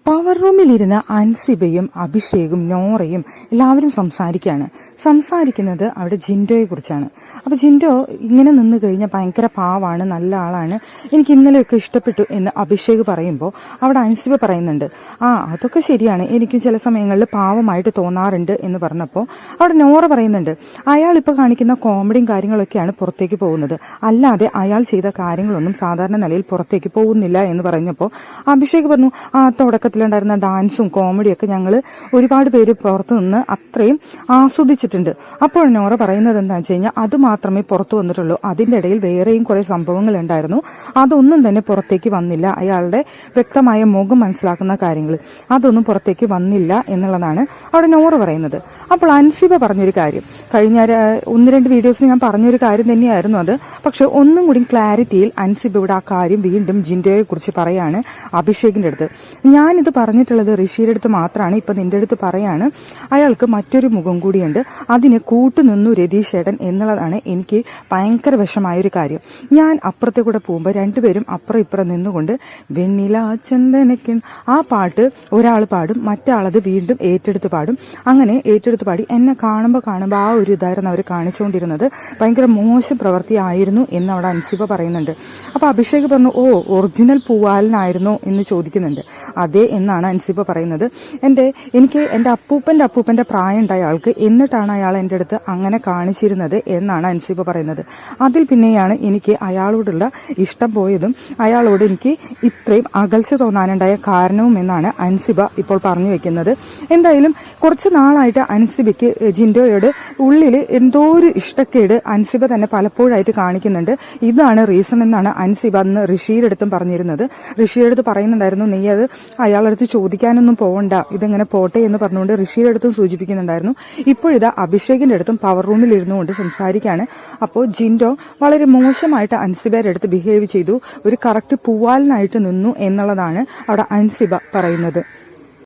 Power റൂമിലിരുന്ന് അൻസിബയും അഭിഷേകും നോറയും എല്ലാവരും സംസാരിക്കുന്നത് അവിടെ ജിൻഡോയെ കുറിച്ചാണ്. അപ്പോൾ ജിൻഡോ ഇങ്ങനെ നിന്ന് കഴിഞ്ഞാൽ ഭയങ്കര പാവാണ്, നല്ല ആളാണ്, എനിക്ക് ഇന്നലെയൊക്കെ ഇഷ്ടപ്പെട്ടു എന്ന് അഭിഷേക് പറയുമ്പോൾ അവിടെ അൻസിബ പറയുന്നുണ്ട്, അതൊക്കെ ശരിയാണ്, എനിക്കും ചില സമയങ്ങളിൽ പാവമായിട്ട് തോന്നാറുണ്ട് എന്ന് പറഞ്ഞപ്പോൾ അവിടെ നോറ പറയുന്നുണ്ട്, അയാൾ ഇപ്പോൾ കാണിക്കുന്ന കോമഡിയും കാര്യങ്ങളൊക്കെയാണ് പുറത്തേക്ക് പോകുന്നത്, അല്ലാതെ അയാൾ ചെയ്ത കാര്യങ്ങളൊന്നും സാധാരണ നിലയിൽ പുറത്തേക്ക് പോകുന്നില്ല എന്ന് പറഞ്ഞപ്പോൾ അഭിഷേക് പറഞ്ഞു, തുടക്കത്തിലുണ്ടായിരുന്ന ഡാൻസും കോമഡിയൊക്കെ ഞങ്ങൾ ഒരുപാട് പേര് പുറത്തു നിന്ന് അത്രയും ആസ്വദിച്ചിട്ടുണ്ട്. അപ്പോൾ നോറ പറയുന്നത് എന്താണെന്ന് വെച്ച് കഴിഞ്ഞാൽ അത് മാത്രമേ പുറത്തു വന്നിട്ടുള്ളൂ, അതിൻ്റെ ഇടയിൽ വേറെയും കുറേ സംഭവങ്ങൾ ഉണ്ടായിരുന്നു, അതൊന്നും തന്നെ പുറത്തേക്ക് വന്നില്ല, അയാളുടെ വ്യക്തമായ മുഖം മനസ്സിലാക്കുന്ന കാര്യങ്ങൾ അതൊന്നും പുറത്തേക്ക് വന്നില്ല എന്നുള്ളതാണ് അവിടെ നോറ പറയുന്നത്. അപ്പോൾ അൻസിബ പറഞ്ഞൊരു കാര്യം, കഴിഞ്ഞ 1-2 വീഡിയോസിൽ ഞാൻ പറഞ്ഞൊരു കാര്യം തന്നെയായിരുന്നു അത്, പക്ഷെ ഒന്നും കൂടി ക്ലാരിറ്റിയിൽ അൻസിബ ഇവിടെ ആ കാര്യം വീണ്ടും ജിൻഡോയെ കുറിച്ച് പറയാണ് അഭിഷേകിൻ്റെ അടുത്ത്. ഞാനിത് പറഞ്ഞിട്ടുള്ളത് ഋഷിയുടെ അടുത്ത് മാത്രമാണ്, ഇപ്പം നിൻ്റെ അടുത്ത് പറയാണ്, അയാൾക്ക് മറ്റൊരു മുഖം കൂടിയുണ്ട്, അതിന് കൂട്ടുനിന്നു രതീഷേട്ടൻ എന്നുള്ളതാണ് എനിക്ക് ഭയങ്കര വിഷമായൊരു കാര്യം. ഞാൻ അപ്പുറത്തെ കൂടെ പോകുമ്പോൾ രണ്ടുപേരും അപ്പുറം ഇപ്പുറം നിന്നുകൊണ്ട് വെണ്ണില ചന്ദനക്കിൻ ആ പാട്ട് ഒരാൾ പാടും, മറ്റാളത് വീണ്ടും ഏറ്റെടുത്ത് പാടും, അങ്ങനെ ഏറ്റെടുത്ത് പാടി എന്നെ കാണുമ്പോൾ ആ ഒരു ഇതായിരുന്നു അവർ കാണിച്ചുകൊണ്ടിരുന്നത്, ഭയങ്കര മോശം പ്രവൃത്തിയായിരുന്നു എന്ന് അവിടെ അൻസിബ പറയുന്നുണ്ട്. അപ്പോൾ അഭിഷേക് പറഞ്ഞു, ഒറിജിനൽ പൂവാലനായിരുന്നോ എന്ന് ചോദിക്കുന്നുണ്ട്. അതെ എന്നാണ് അൻസിബ പറയുന്നത്. എനിക്ക് എൻ്റെ അപ്പൂപ്പൻ്റെ പ്രായം ഉണ്ടായ ആൾക്ക് എന്നിട്ടാണ് അയാൾ എൻ്റെ അടുത്ത് അങ്ങനെ കാണിച്ചിരുന്നത് എന്നാണ് അൻസിബ പറയുന്നത്. അതിൽ പിന്നെയാണ് എനിക്ക് അയാളോടുള്ള ഇഷ്ടം പോയതും അയാളോട് എനിക്ക് ഇത്രയും അകൽച്ച തോന്നാനുണ്ടായ കാരണവും എന്നാണ് അൻസിബ ഇപ്പോൾ പറഞ്ഞു വെക്കുന്നത്. എന്തായാലും കുറച്ച് നാളായിട്ട് അൻസിബയ്ക്ക് ജിൻഡോയോട് ഉള്ളിൽ എന്തോ ഒരു ഇഷ്ടക്കേട് അൻസിബ തന്നെ പലപ്പോഴായിട്ട് കാണിക്കുന്നുണ്ട്. ഇതാണ് റീസൺ എന്നാണ് അൻസിബ അന്ന് ഋഷിയുടെ അടുത്തും പറഞ്ഞിരുന്നത്. ഋഷിയുടെ അടുത്ത് പറയുന്നുണ്ടായിരുന്നു, നീ അത് അയാളുടെ അടുത്ത് ചോദിക്കാനൊന്നും പോകണ്ട, ഇതെങ്ങനെ പോട്ടെ എന്ന് പറഞ്ഞുകൊണ്ട് ഋഷിയുടെ അടുത്തും സൂചിപ്പിക്കുന്നുണ്ടായിരുന്നു. ഇപ്പോഴിതാ അഭിഷേകിൻ്റെ അടുത്തും പവർ റൂമിൽ ഇരുന്നുകൊണ്ട് സംസാരിക്കുകയാണ്. അപ്പോൾ ജിൻഡോ വളരെ മോശമായിട്ട് അൻസിബയുടെ അടുത്ത് ബിഹേവ് ചെയ്തു, ഒരു കറക്റ്റ് പൂവാലനായിട്ട് നിന്നു എന്നുള്ളതാണ് അവിടെ അൻസിബ പറയുന്നത്.